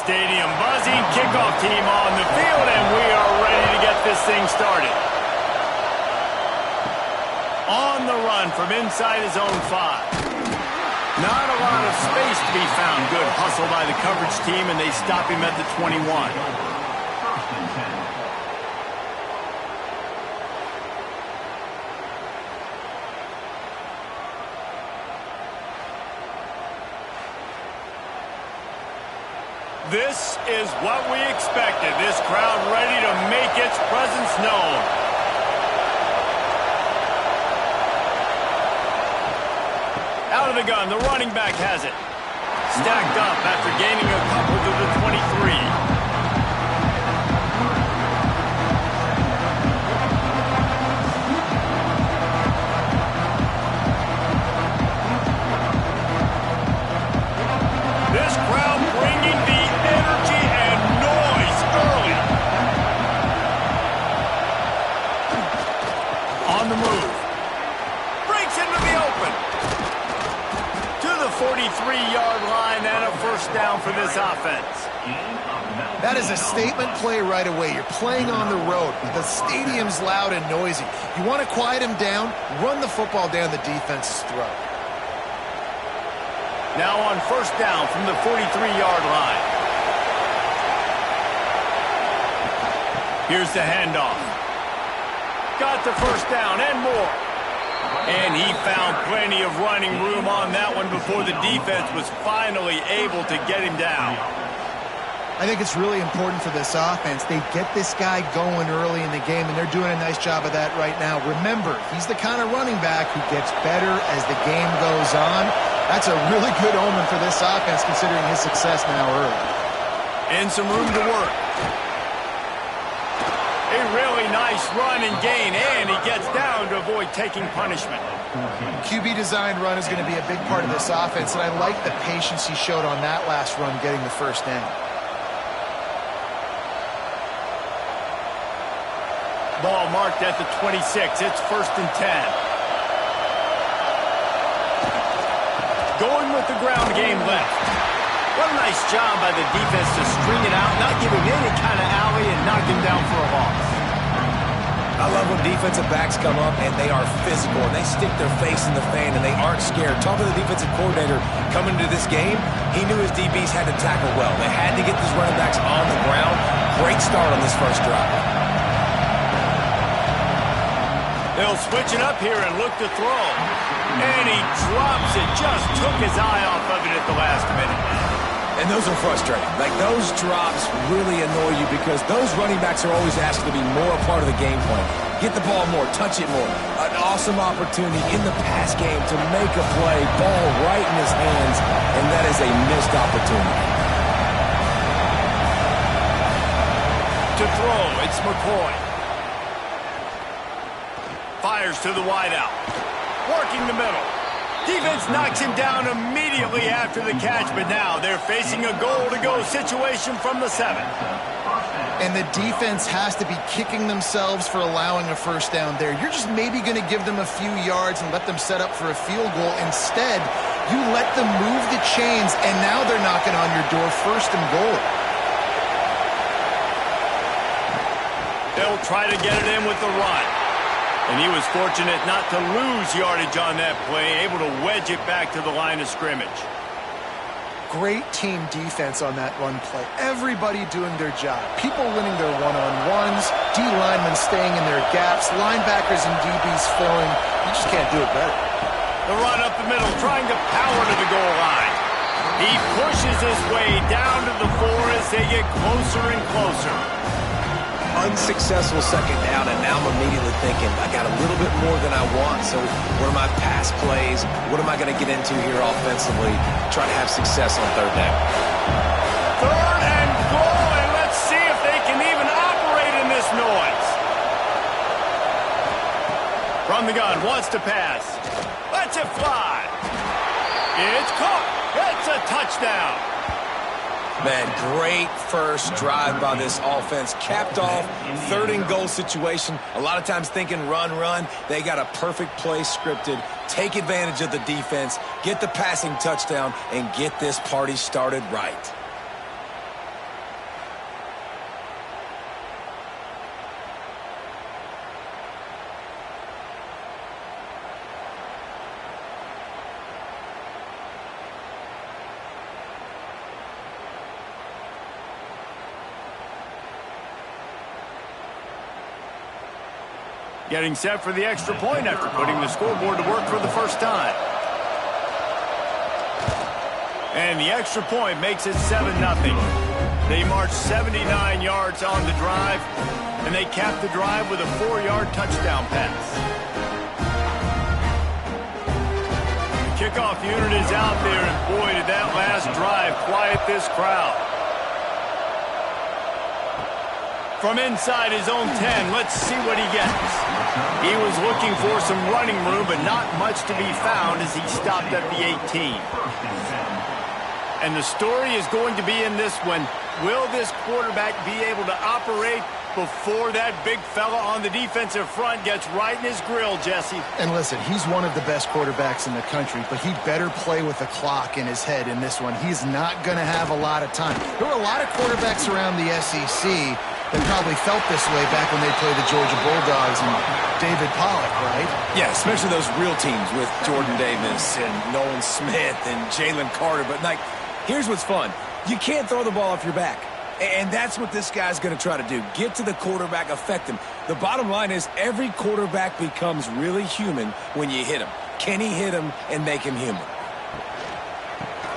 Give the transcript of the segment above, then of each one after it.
stadium buzzing. Kickoff team on the field, and we are ready to get this thing started. On the run from inside his own 5. Not a lot of space to be found. Good hustle by the coverage team, and they stop him at the 21. This is what we expected. This crowd ready to make its presence known. Out of the gun, the running back has it. Stacked up after gaining a couple to the 23. This crowd bringing the energy and noise early. On the move. Breaks into the open. To the 43-yard line and a first down for this offense. That is a statement play right away. You're playing on the road. The stadium's loud and noisy. You want to quiet him down, run the football down the defense's throat. Now on first down from the 43-yard line. Here's the handoff. Got the first down and more. And he found plenty of running room on that one before the defense was finally able to get him down. I think it's really important for this offense. They get this guy going early in the game, and they're doing a nice job of that right now. Remember, he's the kind of running back who gets better as the game goes on. That's a really good omen for this offense, considering his success now early. And some room to work. A really nice run and gain, and he gets down to avoid taking punishment. QB design run is going to be a big part of this offense, and I like the patience he showed on that last run getting the first down. Ball marked at the 26. It's 1st and 10. Going with the ground game left. What a nice job by the defense to string it out, not give him any kind of alley, and knock him down for a loss. I love when defensive backs come up and they are physical and they stick their face in the fan and they aren't scared. Talking to the defensive coordinator coming into this game, he knew his DBs had to tackle well. They had to get these running backs on the ground. Great start on this first drive. They'll switch it up here and look to throw. And he drops it. Just took his eye off of it at the last minute. And those are frustrating. Like, those drops really annoy you because those running backs are always asked to be more a part of the game plan. Get the ball more, touch it more. An awesome opportunity in the pass game to make a play, ball right in his hands, and that is a missed opportunity. To throw, it's McCoy. Fires to the wideout. Working the middle. Defense knocks him down immediately after the catch, but now they're facing a goal-to-go situation from the 7. And the defense has to be kicking themselves for allowing a first down there. You're just maybe going to give them a few yards and let them set up for a field goal. Instead, you let them move the chains, and now they're knocking on your door 1st and goal. They'll try to get it in with the run. And he was fortunate not to lose yardage on that play, able to wedge it back to the line of scrimmage. Great team defense on that run play. Everybody doing their job. People winning their one-on-ones, D linemen staying in their gaps, linebackers and DBs filling. You just can't do it better. The run up the middle, trying to power to the goal line. He pushes his way down to the 4 as they get closer and closer. Unsuccessful second down, and now I'm immediately thinking, I got a little bit more than I want, so what are my pass plays? What am I going to get into here offensively? Try to have success on 3rd down. 3rd and goal, and let's see if they can even operate in this noise. From the gun, wants to pass. Lets it fly. It's caught. It's a touchdown. Man, great first drive by this offense. Capped off, 3rd and goal situation. A lot of times thinking run. They got a perfect play scripted. Take advantage of the defense, get the passing touchdown, and get this party started right. Getting set for the extra point after putting the scoreboard to work for the first time. And the extra point makes it 7-0. They march 79 yards on the drive, and they cap the drive with a 4-yard touchdown pass. The kickoff unit is out there, and boy, did that last drive quiet this crowd. From inside his own 10, let's see what he gets. He was looking for some running room, but not much to be found as he stopped at the 18. And the story is going to be in this one. Will this quarterback be able to operate before that big fella on the defensive front gets right in his grill, Jesse? And listen, he's one of the best quarterbacks in the country, but he better play with the clock in his head in this one. He's not going to have a lot of time. There were a lot of quarterbacks around the SEC that probably felt this way back when they played the Georgia Bulldogs and David Pollock, right? Yeah, especially those real teams with Jordan Davis and Nolan Smith and Jalen Carter. But, like, here's what's fun. You can't throw the ball off your back. And that's what this guy's going to try to do. Get to the quarterback, affect him. The bottom line is every quarterback becomes really human when you hit him. Can he hit him and make him human?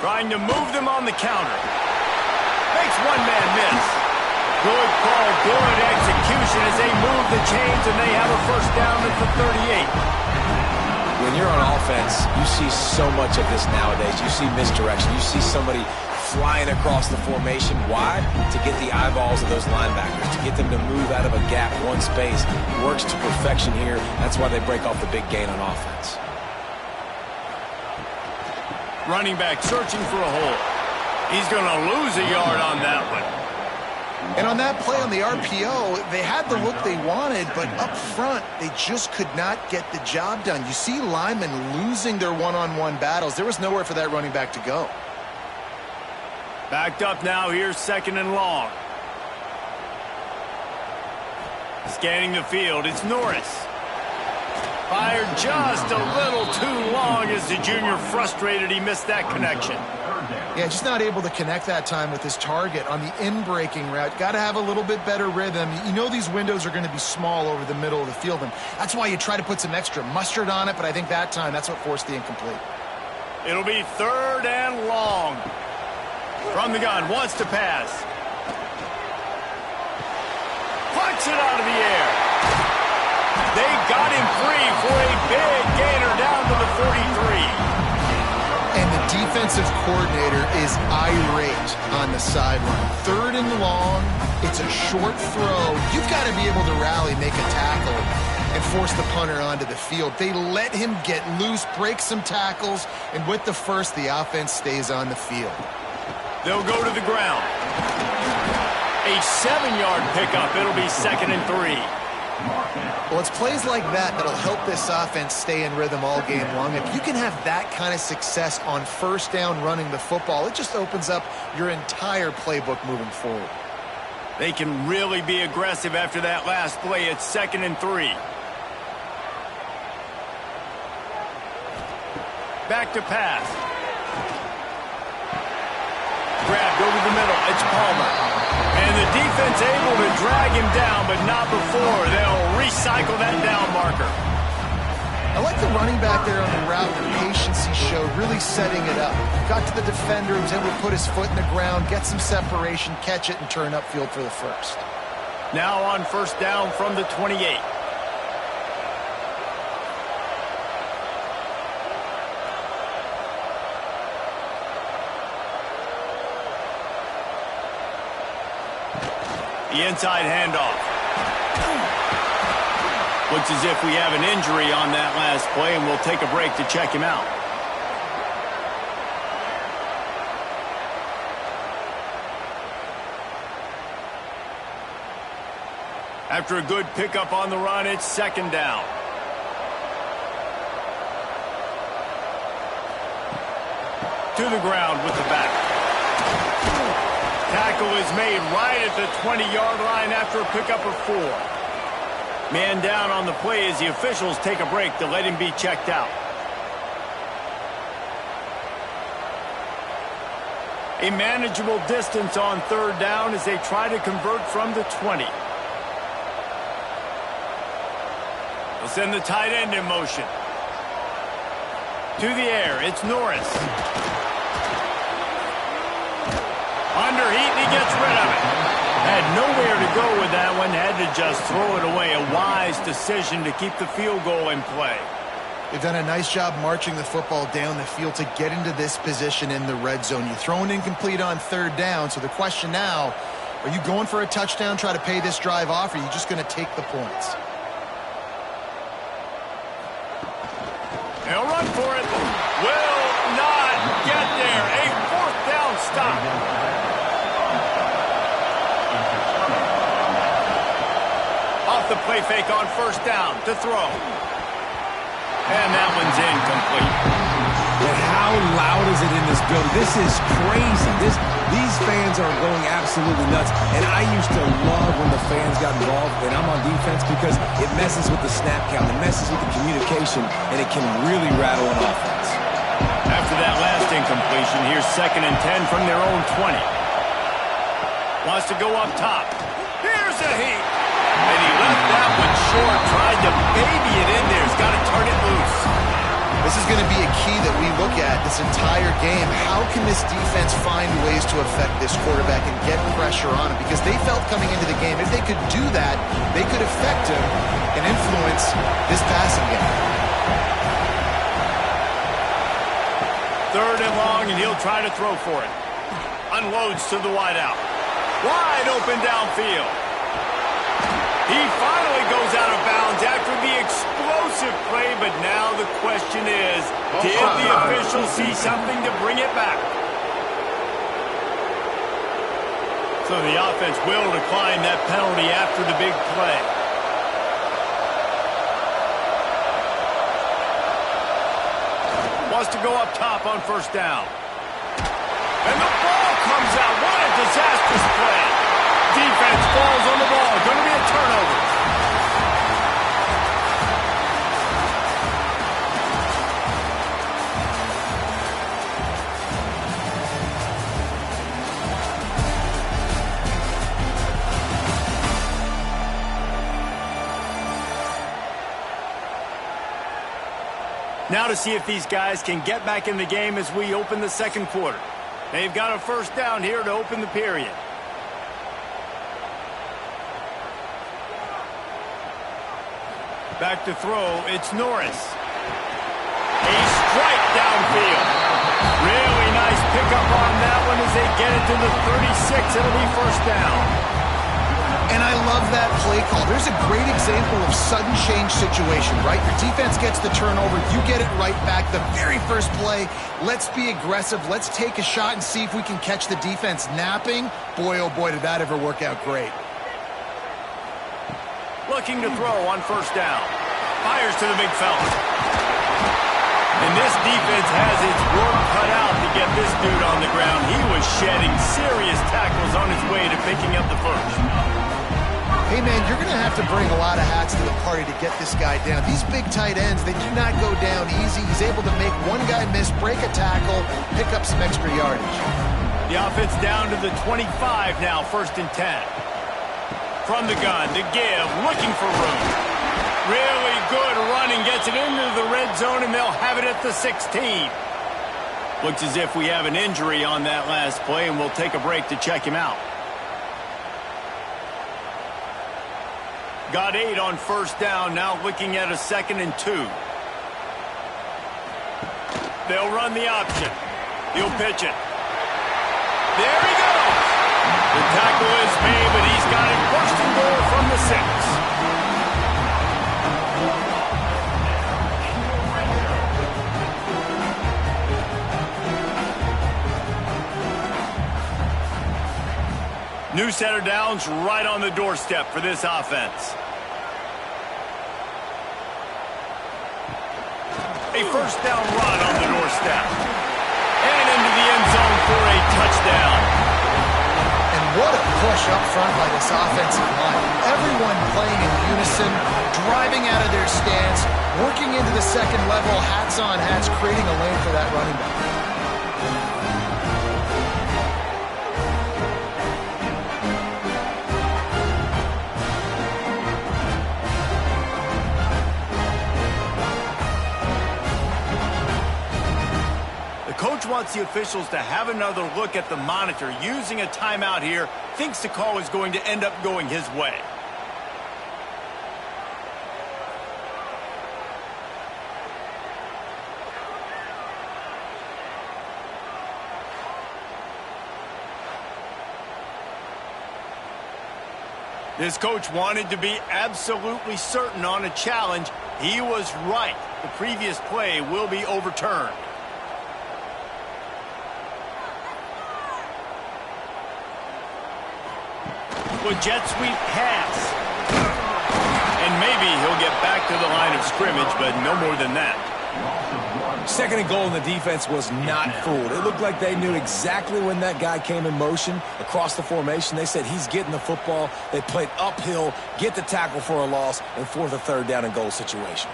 Trying to move them on the counter. Makes one man miss. Good call, good execution as they move the chains, and they have a first down at the 38. When you're on offense, you see so much of this nowadays. You see misdirection. You see somebody flying across the formation. Why? To get the eyeballs of those linebackers, to get them to move out of a gap, one space. Works to perfection here. That's why they break off the big gain on offense. Running back searching for a hole. He's going to lose a yard on that one. And on that play on the RPO, they had the look they wanted, but up front, they just could not get the job done. You see linemen losing their one-on-one battles. There was nowhere for that running back to go. Backed up now, here's 2nd and long. Scanning the field, it's Norris. Fired just a little too long as the junior frustrated he missed that connection. Yeah, just not able to connect that time with his target on the in-breaking route. Got to have a little bit better rhythm. You know these windows are going to be small over the middle of the field, and that's why you try to put some extra mustard on it, but I think that time that's what forced the incomplete. It'll be 3rd and long. From the gun, wants to pass. Punch it out of the air. They got him free for a big gainer down to the 43. And the defensive coordinator is irate on the sideline. 3rd and long, it's a short throw. You've got to be able to rally, make a tackle, and force the punter onto the field. They let him get loose, break some tackles, and with the first, the offense stays on the field. They'll go to the ground. A 7-yard pickup. It'll be 2nd and 3. Well, it's plays like that that'll help this offense stay in rhythm all game long. If you can have that kind of success on first down running the football, it just opens up your entire playbook moving forward. They can really be aggressive after that last play. It's 2nd and 3. Back to pass. Grabbed over the middle. It's Palmer. And the defense able to drag him down, but not before. They'll recycle that down marker. I like the running back there on the route, the patience he showed, really setting it up. Got to the defender, was able to put his foot in the ground, get some separation, catch it, and turn upfield for the first. Now on first down from the 28. The inside handoff. Looks as if we have an injury on that last play, and we'll take a break to check him out. After a good pickup on the run, it's 2nd down. To the ground with the back. Tackle is made right at the 20-yard line after a pickup of 4. Man down on the play as the officials take a break to let him be checked out. A manageable distance on 3rd down as they try to convert from the 20. They'll send the tight end in motion. To the air, it's Norris. Under heat, and he gets rid of it. Had nowhere to go with that one. Had to just throw it away. A wise decision to keep the field goal in play. They've done a nice job marching the football down the field to get into this position in the red zone. You throw an incomplete on third down, so the question now, are you going for a touchdown, try to pay this drive off, or are you just going to take the points? They'll run for it. Will not get there. A fourth down stop. Off the play fake on first down to throw. And that one's incomplete. But how loud is it in this building? This is crazy. These fans are going absolutely nuts. And I used to love when the fans got involved when I'm on defense because it messes with the snap count. It messes with the communication, and it can really rattle an offense. After that last incompletion, here's 2nd and 10 from their own 20. Wants to go up top. Here's a heat. And he left that one short, tried to baby it in there. He's got to turn it loose. This is going to be a key that we look at this entire game. How can this defense find ways to affect this quarterback and get pressure on him? Because they felt coming into the game, if they could do that, they could affect him and influence this passing game. 3rd and long, and he'll try to throw for it. Unloads to the wideout. Wide open downfield. He finally goes out of bounds after the explosive play, but now the question is, did the official see something to bring it back? So the offense will decline that penalty after the big play. Wants to go up top on first down. And the ball comes out. What a disastrous play. Defense falls on the ball. Going to be a turnover. Now to see if these guys can get back in the game as we open the second quarter. They've got a first down here to open the period. Back to throw, it's Norris. A strike downfield. Really nice pickup on that one as they get it to the 36. It'll be first down. And I love that play call. There's a great example of sudden change situation, right? Your defense gets the turnover. You get it right back. The very first play, let's be aggressive. Let's take a shot and see if we can catch the defense napping. Boy, oh boy, did that ever work out great. Looking to throw on first down. Fires to the big fella. And this defense has its work cut out to get this dude on the ground. He was shedding serious tackles on his way to picking up the first. Hey, man, you're going to have to bring a lot of hats to the party to get this guy down. These big tight ends, they do not go down easy. He's able to make one guy miss, break a tackle, pick up some extra yardage. The offense down to the 25 now, 1st and 10. From the gun to give, looking for room. Really good running, gets it into the red zone, and they'll have it at the 16. Looks as if we have an injury on that last play, and we'll take a break to check him out. Got 8 on first down, now looking at a 2nd and 2. They'll run the option. He'll pitch it. There he goes. The tackle is made, but he's got it first and goal from the 6. New set of downs right on the doorstep for this offense. A first down run on the doorstep. And into the end zone for a touchdown. And what a push up front by this offensive line. Everyone playing in unison, driving out of their stance, working into the second level, hats on hats, creating a lane for that running back. coach wants the officials to have another look at the monitor. Using a timeout here, thinks the call is going to end up going his way. This coach wanted to be absolutely certain on a challenge. He was right. The previous play will be overturned. With jet sweep pass. And maybe he'll get back to the line of scrimmage, but no more than that. Second and goal, and the defense was not fooled. It looked like they knew exactly when that guy came in motion across the formation. They said he's getting the football. They played uphill, get the tackle for a loss, and force a third down and goal situation.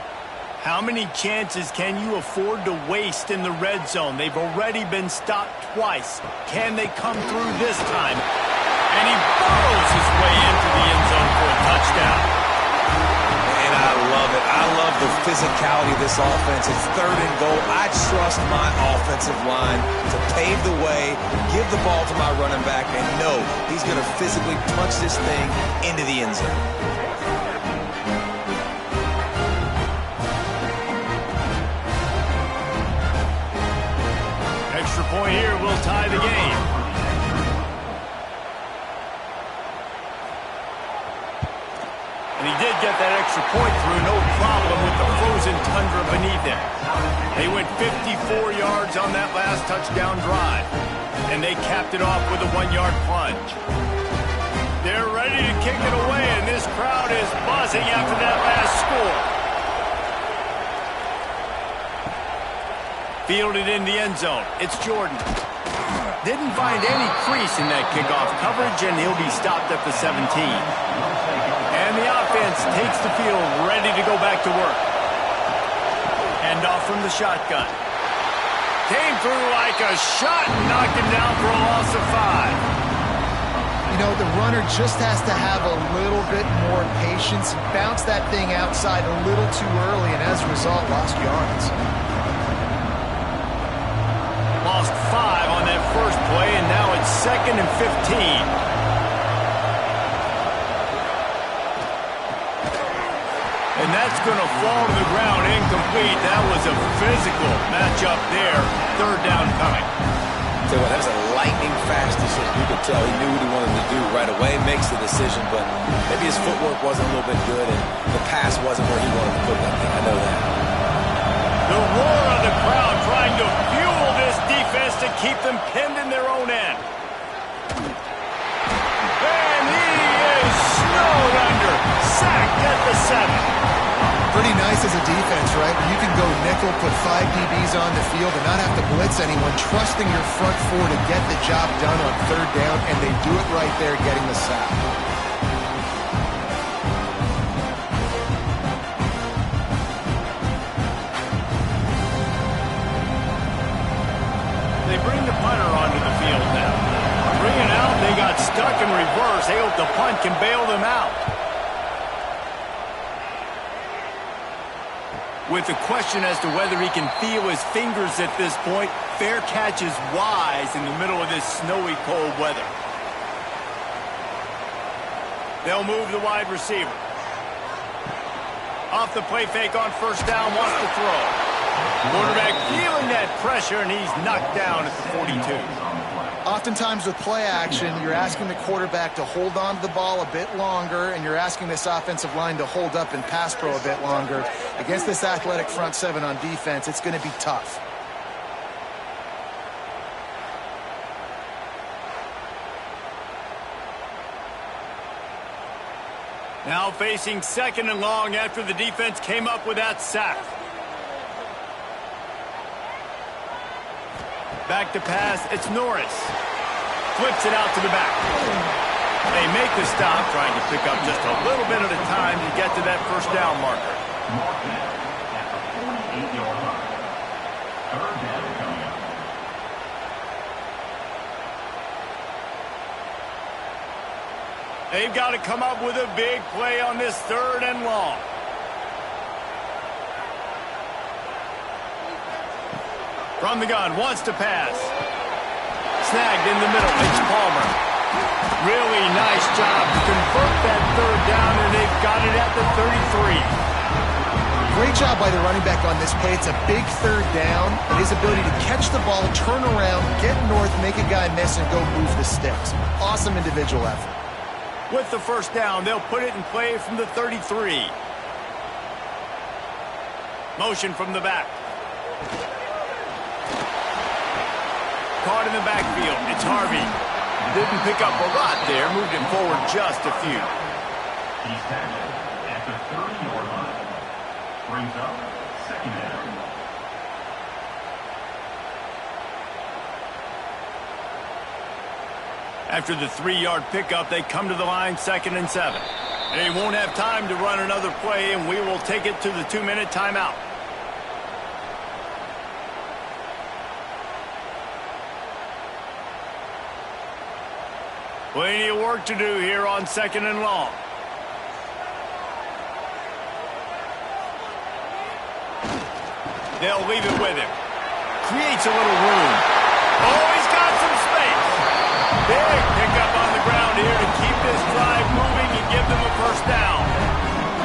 How many chances can you afford to waste in the red zone? They've already been stopped twice. Can they come through this time? And he burrows his way into the end zone for a touchdown. And I love it. I love the physicality of this offense. It's third and goal. I trust my offensive line to pave the way, give the ball to my running back, and know he's going to physically punch this thing into the end zone. Extra point here will tie the game. And he did get that extra point through, no problem with the frozen tundra beneath him. They went 54 yards on that last touchdown drive. And they capped it off with a 1-yard plunge. They're ready to kick it away, and this crowd is buzzing after that last score. Fielded in the end zone. It's Jordan. Didn't find any crease in that kickoff coverage, and he'll be stopped at the 17. And the offense takes the field, ready to go back to work. Hand off from the shotgun. Came through like a shot and knocked him down for a loss of 5. You know, the runner just has to have a little bit more patience. Bounce that thing outside a little too early, and as a result, lost yards. Lost 5 on that first play, and now it's 2nd and 15. And that's going to fall to the ground incomplete. That was a physical matchup there. Third down coming. Tell you what, that was a lightning-fast decision. You could tell he knew what he wanted to do right away, makes the decision, but maybe his footwork wasn't a little bit good, and the pass wasn't where he wanted to put that thing. I know that. The roar of the crowd trying to fuel this defense to keep them pinned in their own end. And he is snowed under. Sacked at the 7. Pretty nice as a defense, right? You can go nickel, put 5 DBs on the field and not have to blitz anyone, trusting your front four to get the job done on third down, and they do it right there, getting the sack. They bring the punter onto the field now. Bring it out, they got stuck in reverse. They hope the punt can bail them out. With the question as to whether he can feel his fingers at this point, fair catch is wise in the middle of this snowy, cold weather. They'll move the wide receiver. Off the play fake on first down, wants to throw. Quarterback feeling that pressure, and he's knocked down at the 42. Oftentimes with play action, you're asking the quarterback to hold on to the ball a bit longer, and you're asking this offensive line to hold up and pass pro a bit longer. Against this athletic front 7 on defense, it's going to be tough. Now facing 2nd and long after the defense came up with that sack. Back to pass, it's Norris. Flips it out to the back. They make the stop, trying to pick up just a little bit at a time to get to that first down marker. They've got to come up with a big play on this 3rd and long. From the gun, wants to pass. Snagged in the middle, it's Palmer. Really nice job to convert that third down, and they've got it at the 33. Great job by the running back on this play. It's a big third down, and his ability to catch the ball, turn around, get north, make a guy miss, and go move the sticks. Awesome individual effort. With the first down, they'll put it in play from the 33. Motion from the back. Caught in the backfield. It's Harvey. Didn't pick up a lot there. Moved him forward just a few. He's tackled at the 30-yard line. Brings up second down. After the 3-yard pickup, they come to the line 2nd and 7. They won't have time to run another play, and we will take it to the 2-minute timeout. Plenty of work to do here on 2nd and long. They'll leave it with him. Creates a little room. Oh, he's got some space. Big pickup on the ground here to keep this drive moving and give them a first down.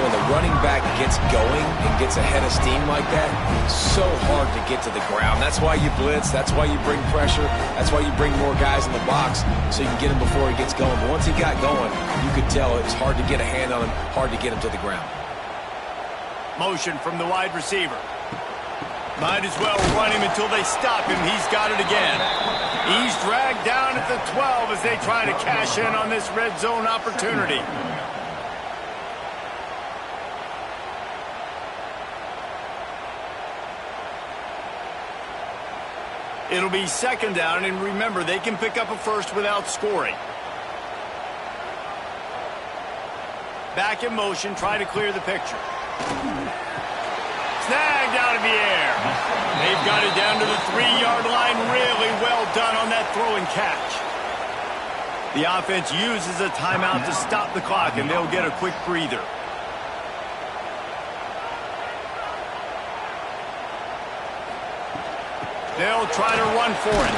When the running back gets going and gets ahead of steam like that, so hard to get to the ground. That's why you blitz. That's why you bring pressure. That's why you bring more guys in the box so you can get him before he gets going. But once he got going, you could tell it was hard to get a hand on him, hard to get him to the ground. Motion from the wide receiver. Might as well run him until they stop him. He's got it again. He's dragged down at the 12 as they try to cash in on this red zone opportunity. It'll be 2nd down, and remember, they can pick up a first without scoring. Back in motion, try to clear the picture. Snagged out of the air. They've got it down to the 3-yard line. Really well done on that throw and catch. The offense uses a timeout to stop the clock, and they'll get a quick breather. They'll try to run for it.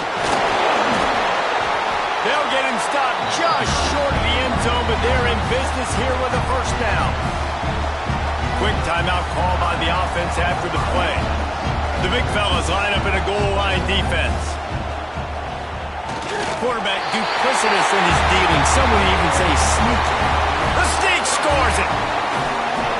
They'll get him stopped just short of the end zone, but they're in business here with a first down. Quick timeout call by the offense after the play. The big fellas line up in a goal line defense. Quarterback duplicitous in his dealing. Some would even say sneaky. The Sneak scores it.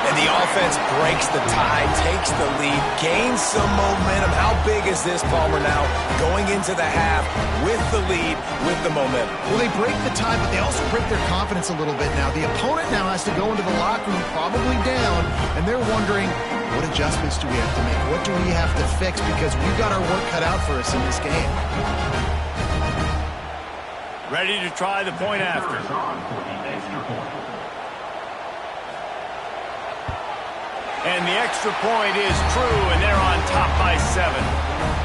And the offense breaks the tie, takes the lead, gains some momentum. How big is this, Palmer, now? Going into the half with the lead, with the momentum. Well, they break the tie, but they also break their confidence a little bit now. The opponent now has to go into the locker room probably down, and they're wondering, what adjustments do we have to make? What do we have to fix? Because we've got our work cut out for us in this game. Ready to try the point after. And the extra point is true, and they're on top by 7.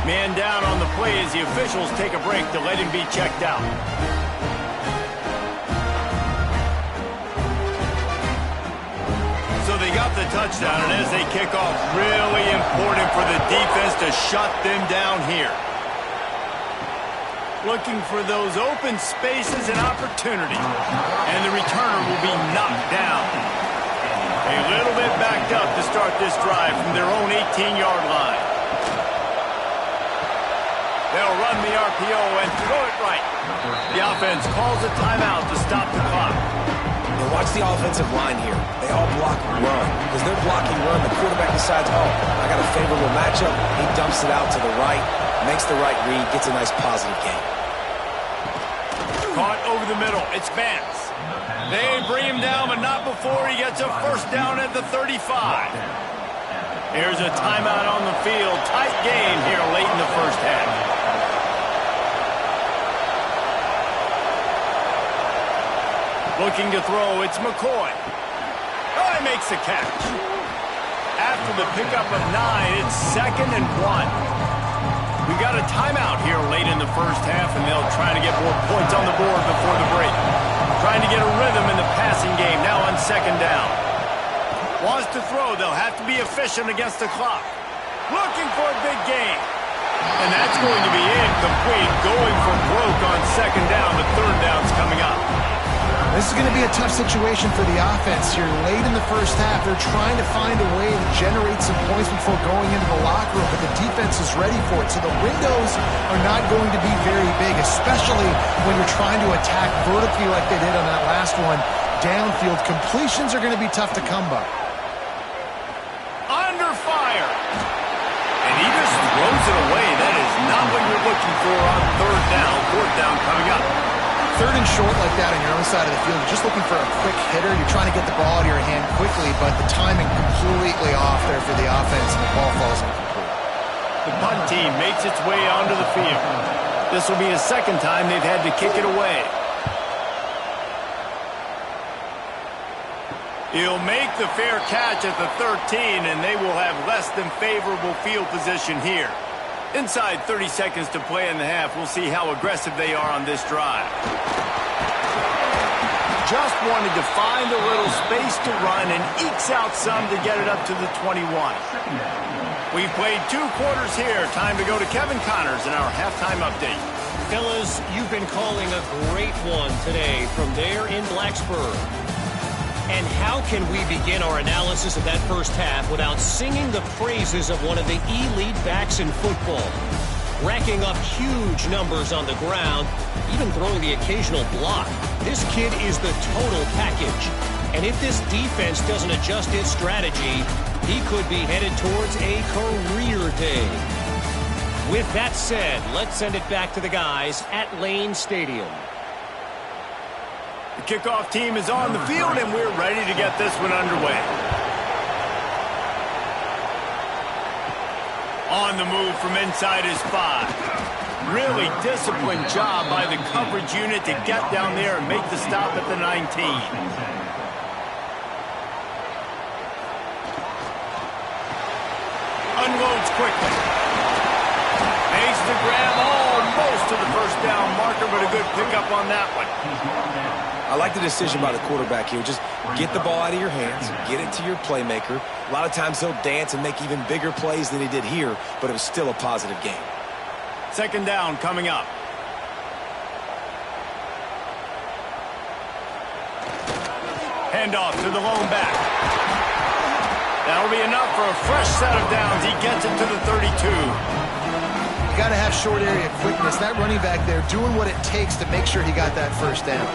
Man down on the play as the officials take a break to let him be checked out. So they got the touchdown, and as they kick off, really important for the defense to shut them down here. Looking for those open spaces and opportunities. And the returner will be knocked down. A little bit backed up to start this drive from their own 18-yard line. They'll run the RPO and throw it right. The offense calls a timeout to stop the clock. Now watch the offensive line here. They all block run. Because they're blocking run, the quarterback decides, oh, I got a favorable matchup. He dumps it out to the right, makes the right read, gets a nice positive gain. Caught over the middle. It's Vance. They bring him down, but not before he gets a first down at the 35. Here's a timeout on the field. Tight game here late in the first half. Looking to throw, it's McCoy. Oh, he makes the catch. After the pickup of 9, it's 2nd and 1. We got a timeout here late in the first half, and they'll try to get more points on the board before the break. Trying to get a rhythm in the passing game, now on 2nd down. Wants to throw, they'll have to be efficient against the clock. Looking for a big gain. And that's going to be incomplete, going for broke on second down, but third down's coming up. This is going to be a tough situation for the offense here. Late in the first half, they're trying to find a way to generate some points before going into the locker room, but the defense is ready for it. So the windows are not going to be very big, especially when you're trying to attack vertically like they did on that last one. Downfield completions are going to be tough to come by. Under fire. And he just throws it away. That is not what you're looking for on third down. Fourth down coming up. Third and short like that on your own side of the field, you're just looking for a quick hitter. You're trying to get the ball out of your hand quickly, but the timing completely off there for the offense, and the ball falls incomplete. The punt team makes its way onto the field. This will be the second time they've had to kick it away. He'll make the fair catch at the 13, and they will have less than favorable field position here. Inside 30 seconds to play in the half. We'll see how aggressive they are on this drive. Just wanted to find a little space to run and ekes out some to get it up to the 21. We've played 2 quarters here. Time to go to Kevin Connors in our halftime update. Fellas, you've been calling a great one today from there in Blacksburg. And how can we begin our analysis of that first half without singing the praises of one of the elite backs in football? Racking up huge numbers on the ground, even throwing the occasional block. This kid is the total package. And if this defense doesn't adjust its strategy, he could be headed towards a career day. With that said, let's send it back to the guys at Lane Stadium. The kickoff team is on the field, and we're ready to get this one underway. On the move from inside his 5. Really disciplined job by the coverage unit to get down there and make the stop at the 19. Unloads quickly. Makes the grab almost to the first down marker, but a good pickup on that one. I like the decision by the quarterback here. Just get the ball out of your hands, get it to your playmaker. A lot of times he'll dance and make even bigger plays than he did here, but it was still a positive game. Second down coming up. Handoff to the lone back. That'll be enough for a fresh set of downs. He gets it to the 32. You got to have short area quickness. That running back there doing what it takes to make sure he got that first down.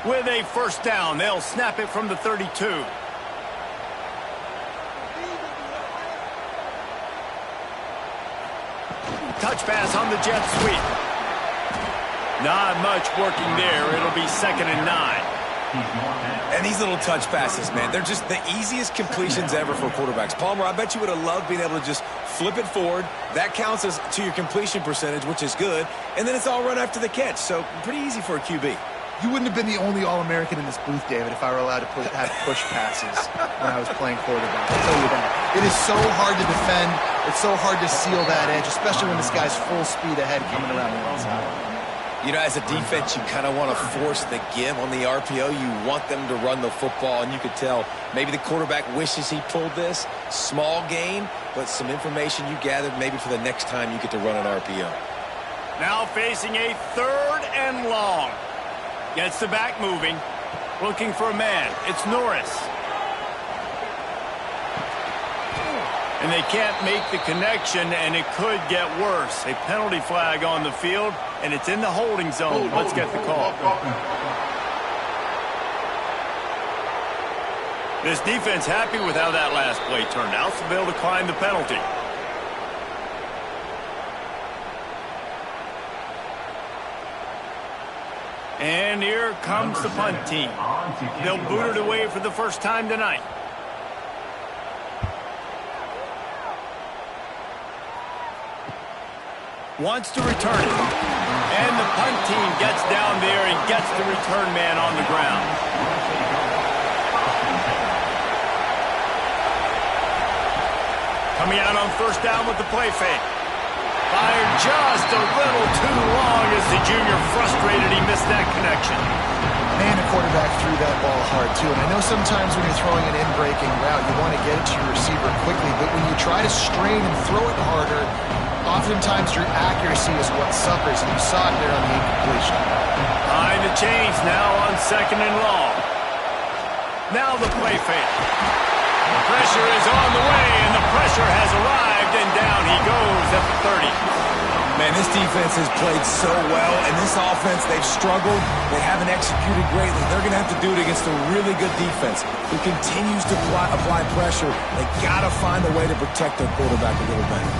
With a first down, they'll snap it from the 32. Touch pass on the jet sweep. Not much working there. It'll be 2nd and 9. And these little touch passes, man, they're just the easiest completions ever for quarterbacks. Palmer, I bet you would have loved being able to just flip it forward. That counts as to your completion percentage, which is good. And then it's all run after the catch. So pretty easy for a QB. You wouldn't have been the only All-American in this booth, David, if I were allowed to have push passes when I was playing quarterback. I'll tell you that. It is so hard to defend. It's so hard to seal that edge, especially when this guy's full speed ahead coming around the outside. You know, as a defense, you kind of want to force the give on the RPO. You want them to run the football, and you could tell maybe the quarterback wishes he pulled this. Small gain, but some information you gathered maybe for the next time you get to run an RPO. Now facing a 3rd and long. Gets the back moving. Looking for a man. It's Norris. And they can't make the connection, and it could get worse. A penalty flag on the field, and it's in the holding zone. Let's get the call. This defense happy with how that last play turned out, so they'll decline the penalty. And here comes the punt team. They'll boot it away for the first time tonight. Wants to return it. And the punt team gets down there and gets the return man on the ground. Coming out on first down with the play fake. Fired just a little too long as the junior frustrated he missed that connection. Man, the quarterback quarterback threw that ball hard, too. And I know sometimes when you're throwing an in-breaking route, you want to get it to your receiver quickly. But when you try to strain and throw it harder, oftentimes your accuracy is what suffers. And you saw it there on the incompletion. Behind the chains now on 2nd and long. Now the play fake. Pressure is on the way, and the pressure has arrived, and down he goes at the 30. Man, this defense has played so well, and this offense, they've struggled. They haven't executed greatly. They're going to have to do it against a really good defense who continues to apply pressure. They got to find a way to protect their quarterback a little better.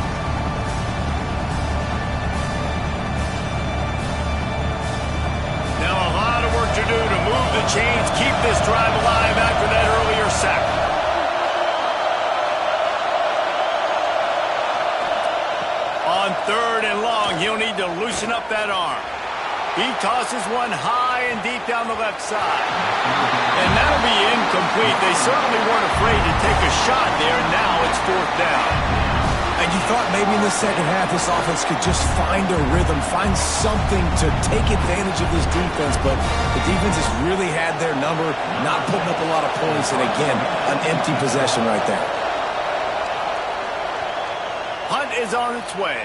Now a lot of work to do to move the chains, keep this drive alive after that earlier sack. On 3rd and long, he'll need to loosen up that arm. He tosses one high and deep down the left side. And that'll be incomplete. They certainly weren't afraid to take a shot there, and now it's 4th down. And you thought maybe in the second half this offense could just find a rhythm, find something to take advantage of this defense, but the defense has really had their number, not putting up a lot of points, and again, an empty possession right there. Hunt is on its way.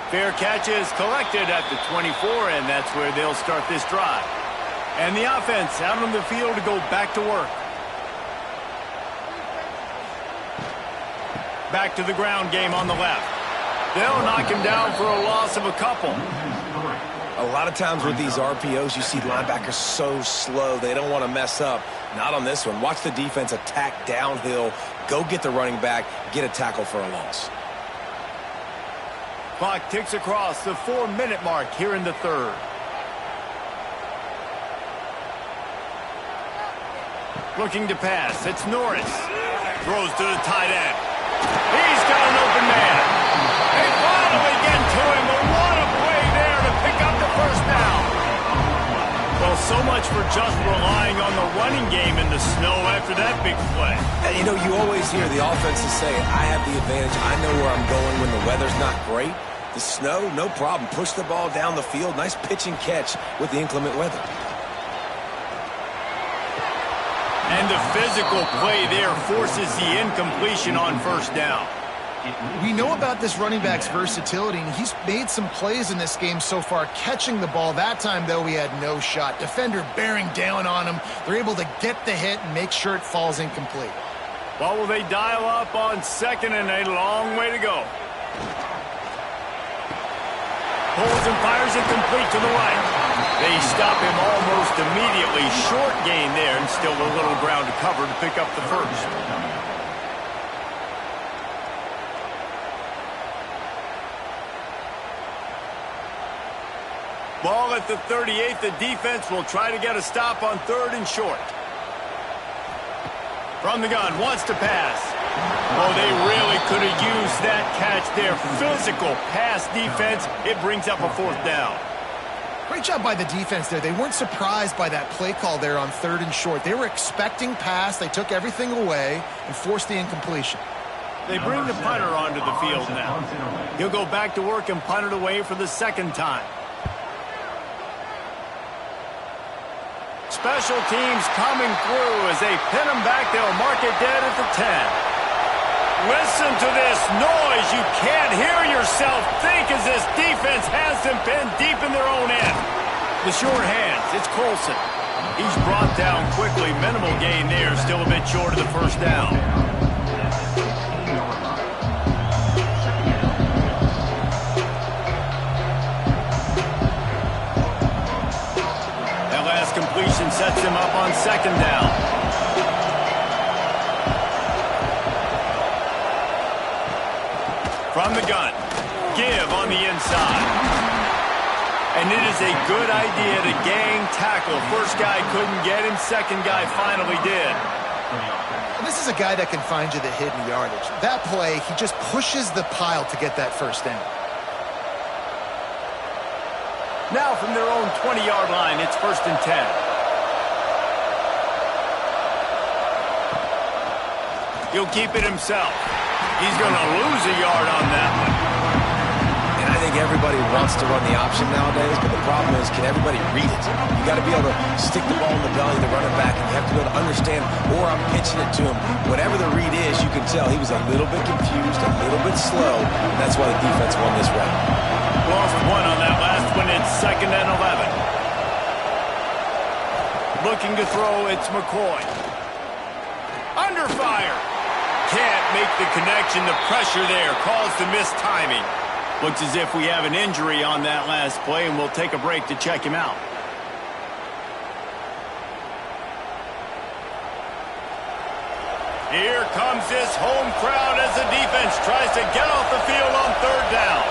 Fair catch is collected at the 24, and that's where they'll start this drive. And the offense out on the field to go back to work. Back to the ground game on the left. They'll knock him down for a loss of a couple. A lot of times with these RPOs, you see linebackers so slow, they don't want to mess up. Not on this one. Watch the defense attack downhill, go get the running back, get a tackle for a loss. Clock ticks across the 4-minute mark here in the 3rd. Looking to pass. It's Norris. Throws to the tight end. He's got an open man. They finally get to him, but what a play there to pick up the 1st down. Well, so much for just relying on the running game in the snow after that big play. And you know, you always hear the offenses say, I have the advantage. I know where I'm going when the weather's not great. The snow, no problem. Push the ball down the field. Nice pitch and catch with the inclement weather. And the physical play there forces the incompletion on 1st down. We know about this running back's versatility, and he's made some plays in this game so far, catching the ball. That time, though, he had no shot. Defender bearing down on him. They're able to get the hit and make sure it falls incomplete. Well, will they dial up on 2nd and a long way to go? Pulls and fires it complete to the right. They stop him almost immediately. Short gain there, and still a little ground to cover to pick up the 1st. Ball at the 38. The defense will try to get a stop on 3rd and short. From the gun, wants to pass. Oh, they really could have used that catch there. Physical pass defense. It brings up a 4th down. Great job by the defense there. They weren't surprised by that play call there on 3rd and short. They were expecting pass. They took everything away and forced the incompletion. They bring the punter onto the field now. He'll go back to work and punt it away for the 2nd time. Special teams coming through as they pin him back. They'll mark it dead at the 10. Listen to this noise. You can't hear yourself think as this defense has them pinned deep in their own end. The short hands, it's Colson. He's brought down quickly. Minimal gain there. Still a bit short of the 1st down. That last completion sets him up on 2nd down. From the gun, give on the inside. And it is a good idea to gang tackle. First guy couldn't get him, 2nd guy finally did. And this is a guy that can find you the hidden yardage. That play, he just pushes the pile to get that 1st down. Now from their own 20-yard line, it's 1st and 10. He'll keep it himself. He's going to lose a yard on that one. And I think think everybody wants to run the option nowadays, but the problem is, can everybody read it? You got to be able to stick the ball in the belly of the running back, and you have to be able to understand, or I'm pitching it to him. Whatever the read is, you can tell he was a little bit confused, a little bit slow, and that's why the defense won this round. Lost one on that last one. It's 2nd and 11. Looking to throw, it's McCoy. Under fire. Can't make the connection. The pressure there caused the missed timing. Looks as if we have an injury on that last play, and we'll take a break to check him out. Here comes this home crowd as the defense tries to get off the field on 3rd down.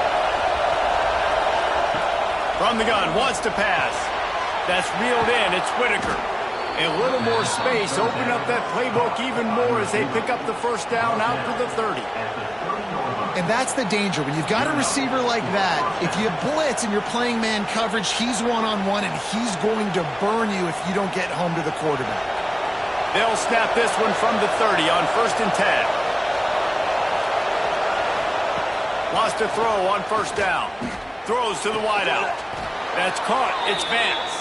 From the gun, wants to pass. That's reeled in. It's Whitaker. A little more space. Open up that playbook even more as they pick up the 1st down out to the 30. And that's the danger. When you've got a receiver like that, if you blitz and you're playing man coverage, he's one-on-one, and he's going to burn you if you don't get home to the quarterback. They'll snap this one from the 30 on 1st and 10. Wants to throw on 1st down. Throws to the wideout. That's caught. It's Vance.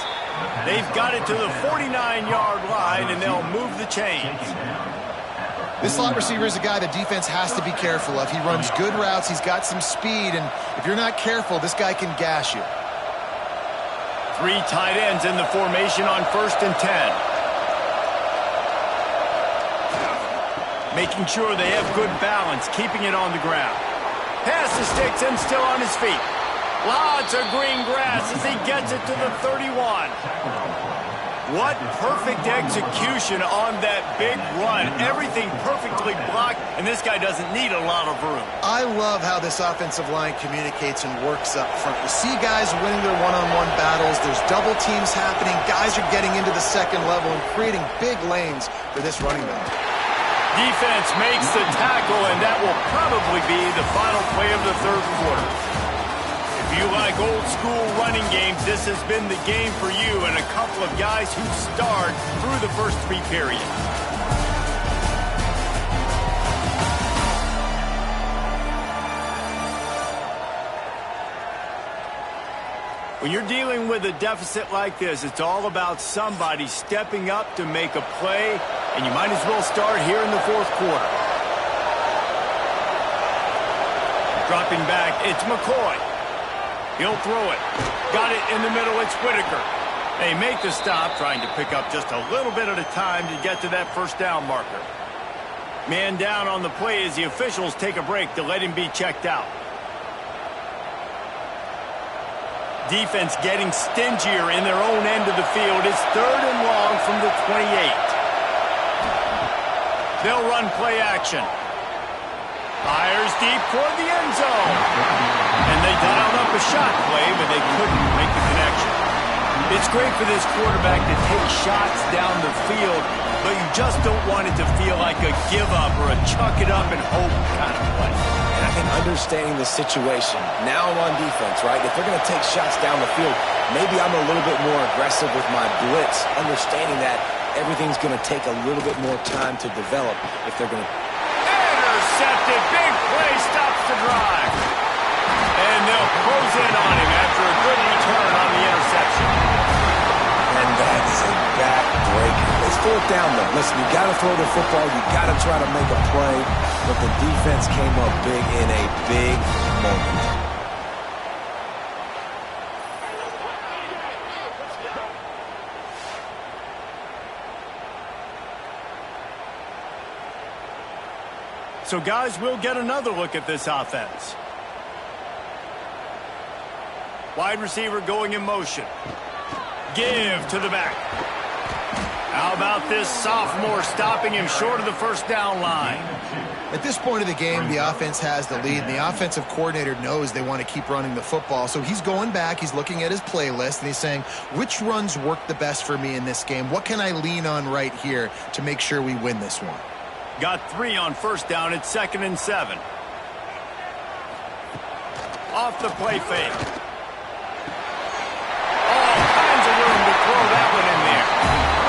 They've got it to the 49-yard line, and they'll move the chains. This slot receiver is a guy the defense has to be careful of. He runs good routes. He's got some speed, and if you're not careful, this guy can gash you. 3 tight ends in the formation on 1st and 10. Making sure they have good balance, keeping it on the ground. Pass the sticks and still on his feet. Lots of green grass as he gets it to the 31. What perfect execution on that big run. Everything perfectly blocked, and this guy doesn't need a lot of room. I love how this offensive line communicates and works up front. You see guys winning their one-on-one battles. There's double teams happening. Guys are getting into the 2nd level and creating big lanes for this running back. Defense makes the tackle, and that will probably be the final play of the 3rd quarter. If you like old-school running games, this has been the game for you and a couple of guys who starred through the first 3 periods. When you're dealing with a deficit like this, it's all about somebody stepping up to make a play, and you might as well start here in the 4th quarter. Dropping back, it's McCoy. He'll throw it. Got it in the middle, it's Whitaker. They make the stop, trying to pick up just a little bit at a time to get to that 1st down marker. Man down on the play as the officials take a break to let him be checked out. Defense getting stingier in their own end of the field. It's 3rd and long from the 28. They'll run play action. Fires deep toward the end zone. And they dialed up a shot play, but they couldn't make the connection. It's great for this quarterback to take shots down the field, but you just don't want it to feel like a give-up or a chuck it up and hope kind of play. And I think understanding the situation, now I'm on defense, right? If they're going to take shots down the field, maybe I'm a little bit more aggressive with my blitz, understanding that everything's going to take a little bit more time to develop if they're going to... Intercepted. Big play stops the drive. And they'll close in on him after a good return on the interception. And that is a back-breaker. It's 4th down, though. Listen, you got to throw the football. You got to try to make a play. But the defense came up big in a big moment. So, guys, we'll get another look at this offense. Wide receiver going in motion. Give to the back. How about this sophomore stopping him short of the 1st down line? At this point of the game, the offense has the lead, and the offensive coordinator knows they want to keep running the football. So he's going back, he's looking at his playlist, and he's saying, which runs work the best for me in this game? What can I lean on right here to make sure we win this one? Got 3 on 1st down. It's 2nd and 7. Off the play fake. All kinds of room to throw that one in there.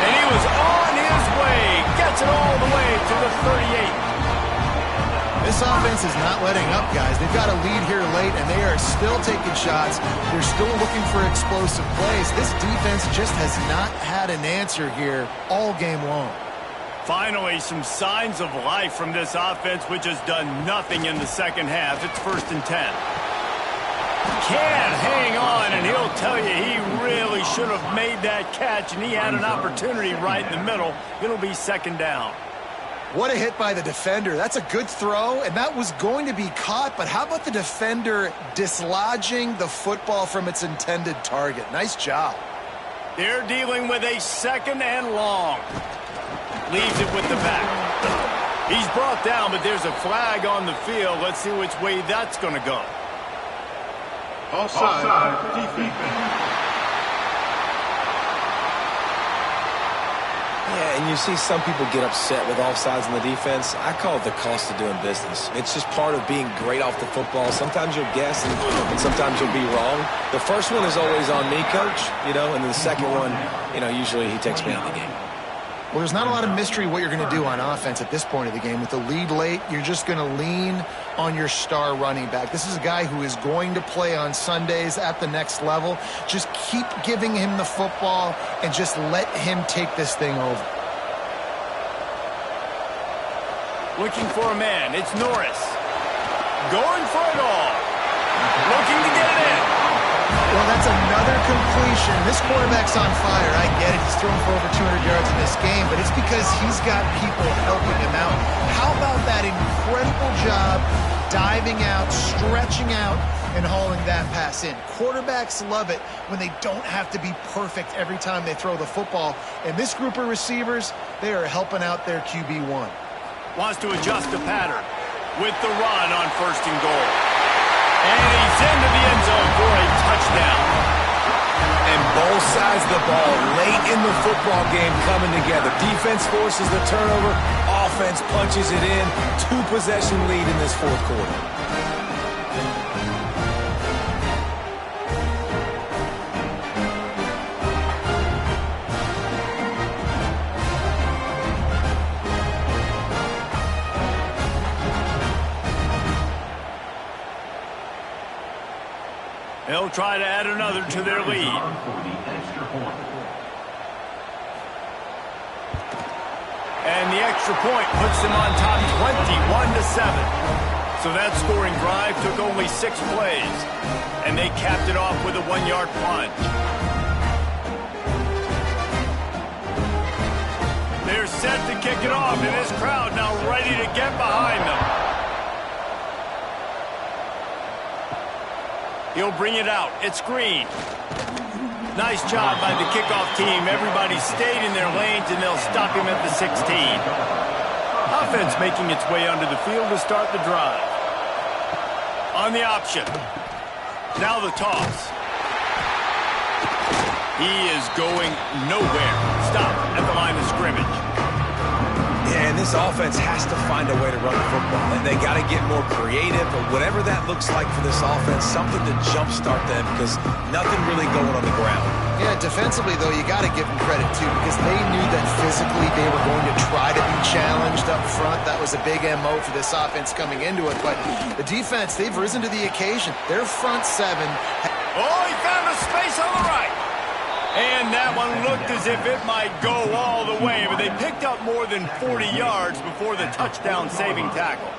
And he was on his way. Gets it all the way to the 38. This This offense is not letting up, guys. They've got a lead here late, and they are still taking shots. They're still looking for explosive plays. This defense just has not had an answer here all game long. Finally, some signs of life from this offense, which has done nothing in the second half. It's 1st and 10. Can't hang on, and he'll tell you he really should have made that catch, and he had an opportunity right in the middle. It'll be 2nd down. What a hit by the defender. That's a good throw, and that was going to be caught, but how about the defender dislodging the football from its intended target? Nice job. They're dealing with a 2nd and long. Leaves it with the back. He's brought down, but there's a flag on the field. Let's see which way that's going to go. Offside. Defense. Yeah, and you see some people get upset with offsides in the defense. I call it the cost of doing business. It's just part of being great off the football. Sometimes you'll guess, and sometimes you'll be wrong. The first one is always on me, Coach, and then the second one, usually he takes me out of the game. Well, there's not a lot of mystery what you're going to do on offense at this point of the game. With the lead late, you're just going to lean on your star running back. This is a guy who is going to play on Sundays at the next level. Just keep giving him the football and just let him take this thing over. Looking for a man. It's Norris. Going for it all. Looking to get it in. Well, that's another completion. This quarterback's on fire. I get it. He's thrown for over 200 yards in this game, but it's because he's got people helping him out. How about that incredible job diving out, stretching out, and hauling that pass in? Quarterbacks love it when they don't have to be perfect every time they throw the football. And this group of receivers, they are helping out their QB1. Wants to adjust the pattern with the run on 1st and goal. And he's into the end zone for a touchdown. And both sides of the ball late in the football game coming together. Defense forces the turnover. Offense punches it in. 2-possession lead in this 4th quarter. They'll try to add another to their lead. And the extra point puts them on top 21-7. So that scoring drive took only 6 plays. And they capped it off with a 1-yard plunge. They're set to kick it off, and this crowd now ready to get behind them. He'll bring it out. It's Green. Nice job by the kickoff team. Everybody stayed in their lanes, and they'll stop him at the 16. Offense making its way onto the field to start the drive. On the option. Now the toss. He is going nowhere. Stop at the line of scrimmage. Yeah, and this offense has to find a way to run the football. And they got to get more creative, or whatever that looks like for this offense, something to jumpstart them, because nothing really going on the ground. Yeah, defensively, though, you got to give them credit, too, because they knew that physically they were going to try to be challenged up front. That was a big MO for this offense coming into it. But the defense, they've risen to the occasion. Their front 7. Oh, he found a space on the right. And that one looked as if it might go all the way, but they picked up more than 40 yards before the touchdown-saving tackle.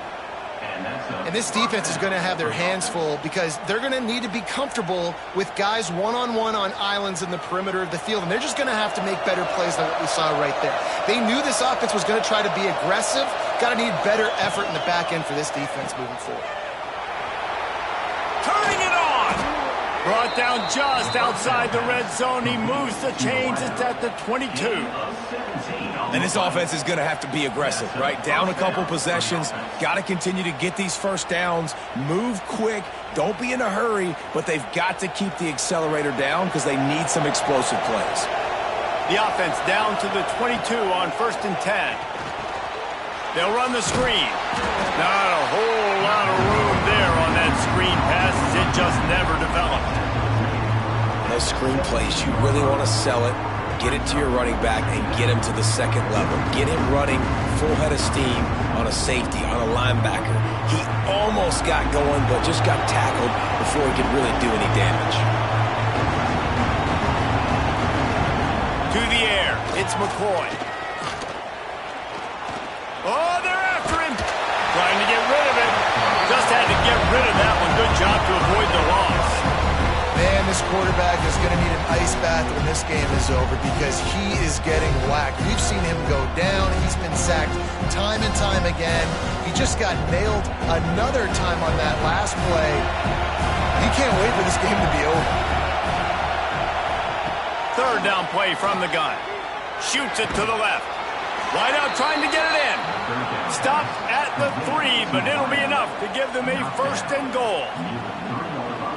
And this defense is going to have their hands full because they're going to need to be comfortable with guys one-on-one on islands in the perimeter of the field, and they're just going to have to make better plays than what we saw right there. They knew this offense was going to try to be aggressive. Got to need better effort in the back end for this defense moving forward. Turning it on! Brought down just outside the red zone. He moves the chains. It's at the 22. And this offense is going to have to be aggressive, right? Down a couple possessions. Got to continue to get these first downs. Move quick. Don't be in a hurry, but they've got to keep the accelerator down because they need some explosive plays. The offense down to the 22 on 1st and 10. They'll run the screen. Not a whole lot of room there on that screen pass as it just never developed. Those screen plays, you really want to sell it, get it to your running back, and get him to the 2nd level. Get him running full head of steam on a safety, on a linebacker. He almost got going, but just got tackled before he could really do any damage. To the air, it's McCoy. Oh, they're after him. Trying to get rid of it. Just had to get rid of that one. Good job to avoid the loss. Man, this quarterback is going to need an ice bath when this game is over because he is getting whacked. We've seen him go down. He's been sacked time and time again. He just got nailed another time on that last play. He can't wait for this game to be over. Third down play from the gun. Shoots it to the left. Wide out trying to get it in. Stopped at the 3, but it'll be enough to give them a first and goal.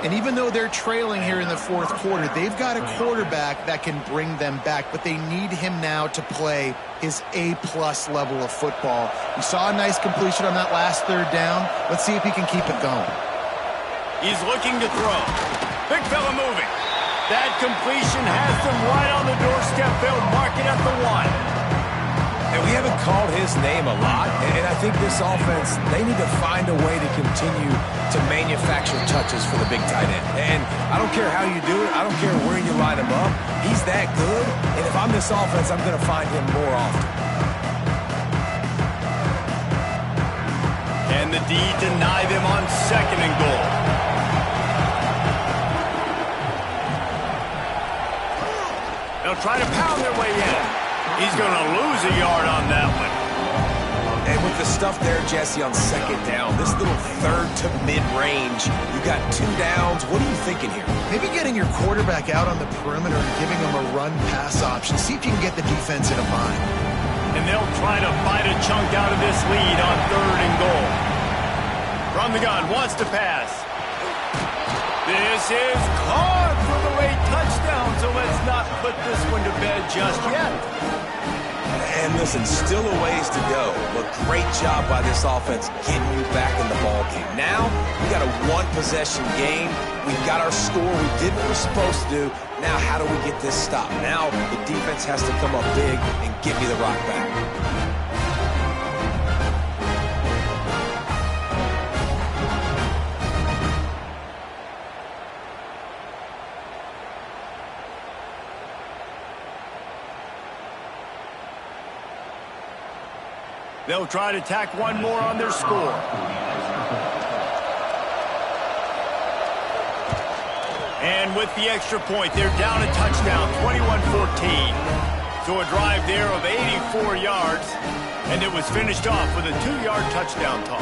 And even though they're trailing here in the fourth quarter, they've got a quarterback that can bring them back, but they need him now to play his A-plus level of football. We saw a nice completion on that last third down. Let's see if he can keep it going. He's looking to throw. Big fella moving. That completion has them right on the doorstep. They'll mark it at the 1. And we haven't called his name a lot, and I think this offense, they need to find a way to continue to manufacture touches for the big tight end. And I don't care how you do it. I don't care where you line him up. He's that good, and if I'm this offense, I'm going to find him more often. And the D deny them on second and goal. They'll try to pound their way in. He's going to lose a yard on that one. And with the stuff there, Jesse, on second down, this little third to mid-range, you got 2 downs. What are you thinking here? Maybe getting your quarterback out on the perimeter and giving him a run-pass option. See if you can get the defense in a bind. And they'll try to bite a chunk out of this lead on third and goal. From the gun, wants to pass. This is caught for the late touchdown, so let's not put this one to bed just yet. And listen, still a ways to go, but great job by this offense getting you back in the ball game. Now, we got a one-possession game. We got our score. We did what we're supposed to do. Now, how do we get this stopped? Now, the defense has to come up big and get me the rock back. They'll try to tack one more on their score. And with the extra point, they're down a touchdown, 21-14. So a drive there of 84 yards, and it was finished off with a 2-yard touchdown toss.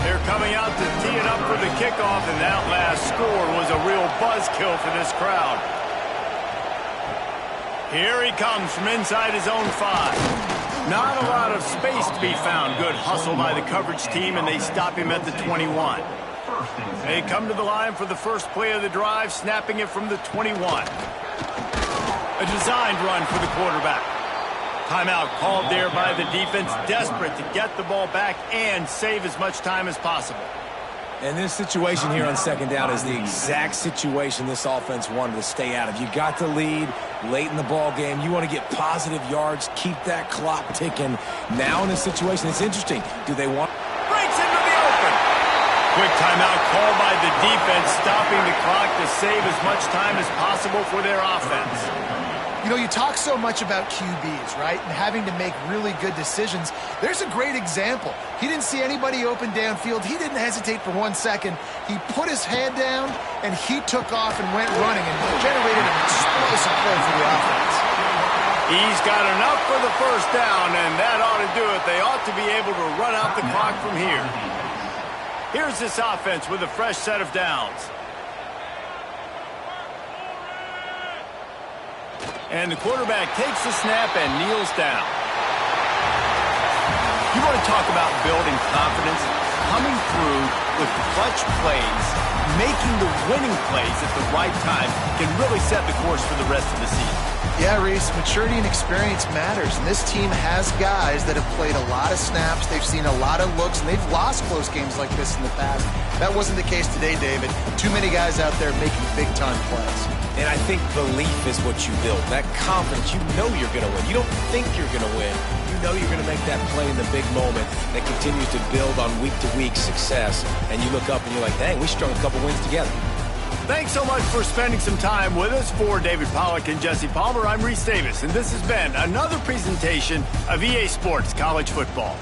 They're coming out to tee it up for the kickoff, and that last score was a real buzzkill for this crowd. Here he comes from inside his own 5. Not a lot of space to be found. Good hustle by the coverage team, and they stop him at the 21. They come to the line for the first play of the drive, snapping it from the 21. A designed run for the quarterback. Timeout called there by the defense, desperate to get the ball back and save as much time as possible. And this situation here on second down is the exact situation this offense wanted to stay out of. You got the lead late in the ball game. You want to get positive yards, keep that clock ticking. Now in this situation, it's interesting. Do they want... Breaks into the open. Quick timeout called by the defense, stopping the clock to save as much time as possible for their offense. You know, you talk so much about QBs, right? And having to make really good decisions. There's a great example. He didn't see anybody open downfield. He didn't hesitate for 1 second. He put his head down, and he took off and went running and generated an explosive play for the offense. He's got enough for the first down, and that ought to do it. They ought to be able to run out the clock from here. Here's this offense with a fresh set of downs. And the quarterback takes the snap and kneels down. You want to talk about building confidence? Coming through with clutch plays, making the winning plays at the right time can really set the course for the rest of the season. Yeah, Reese, maturity and experience matters. And this team has guys that have played a lot of snaps. They've seen a lot of looks, and they've lost close games like this in the past. That wasn't the case today, David. Too many guys out there making big-time plays. And I think belief is what you build. That confidence, you know you're going to win. You don't think you're going to win. You know you're going to make that play in the big moment that continues to build on week-to-week success. And you look up and you're like, dang, we strung a couple wins together. Thanks so much for spending some time with us. For David Pollack and Jesse Palmer, I'm Reese Davis, and this has been another presentation of EA Sports College Football.